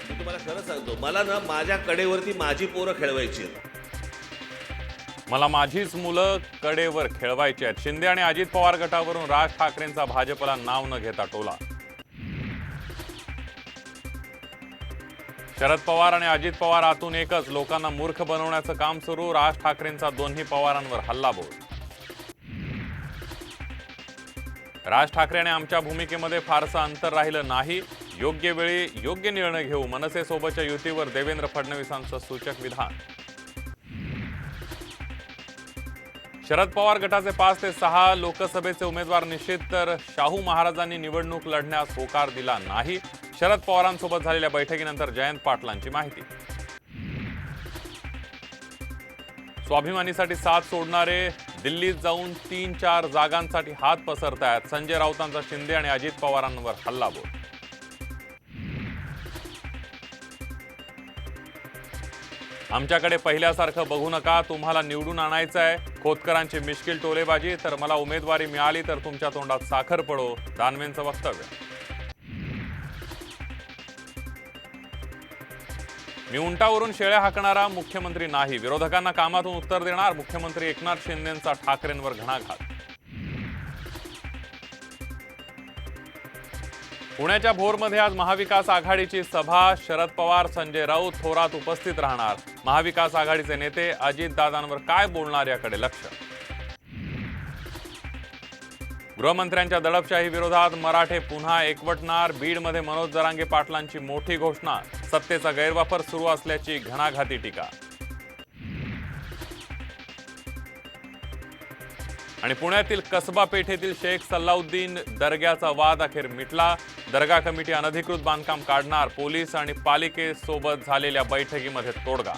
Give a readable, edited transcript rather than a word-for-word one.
मी तुम्हाला खरं सांगतो, मला ना माझ्या कडेवरती माझी पोरं खेळवायची आहेत. मला माझीच मुलं कडेवर खेळवायची आहेत. शिंदे आणि अजित पवार गटावरून राज ठाकरेंचा भाजपला नाव न घेता टोला. शरद पवार आणि अजित पवार आतून एकच, लोकांना मूर्ख बनवण्याचं काम सुरू. राज ठाकरेंचा दोन्ही पवारांवर हल्लाबोल. राज ठाकरे आणि आमच्या भूमिकेमध्ये फारसं अंतर राहिलं नाही. योग्य वेळी योग्य निर्णय घेऊ. मनसेसोबतच्या युतीवर देवेंद्र फडणवीसांचं सूचक विधान. शरद पवार गटाचे 5 ते 6 लोकसभेचे उमेदवार निश्चित, तर शाहू महाराजांनी निवडणूक लढण्यास होकार दिला नाही. शरद पवारांसोबत झालेल्या बैठकीनंतर जयंत पाटलांची माहिती. स्वाभिमानीसाठी साथ सोडणारे दिल्लीत जाऊन 3-4 जागांसाठी हात पसरतायत. संजय राऊतांचा शिंदे आणि अजित पवारांवर हल्लाबोल. आमच्याकडे पहिल्यासारखं बघू नका, तुम्हाला निवडून आणायचं आहे. खोतकरांची मिश्किल टोलेबाजी, तर मला उमेदवारी मिळाली तर तुमच्या तोंडात साखर पडो. दानवेंचं वक्तव्य. मी उंटावरून शेळ्या हाकणारा मुख्यमंत्री नाही. विरोधकांना कामातून उत्तर देणार. मुख्यमंत्री एकनाथ शिंदेंचा ठाकरेंवर घणाघात. पुण्याच्या भोरमध्ये आज महाविकास आघाडीची सभा. शरद पवार, संजय राऊत, थोरात उपस्थित राहणार. महाविकास आघाडीचे नेते अजितदादांवर काय बोलणार याकडे लक्ष. गृहमंत्र्यांच्या दडपशाही विरोधात मराठे पुन्हा एकवटणार. बीडमध्ये मनोज जरांगे पाटलांची मोठी घोषणा. सत्तेचा गैरवापर सुरू असल्याची घणाघाती टीका. आणि पुण्यातील कसबा पेठेतील शेख सल्लाउद्दीन दर्ग्याचा वाद अखेर मिटला. दर्गा कमिटी अनधिकृत बांधकाम काढणार. पोलीस आणि पालिकेसोबत झालेल्या बैठकीमध्ये तोडगा.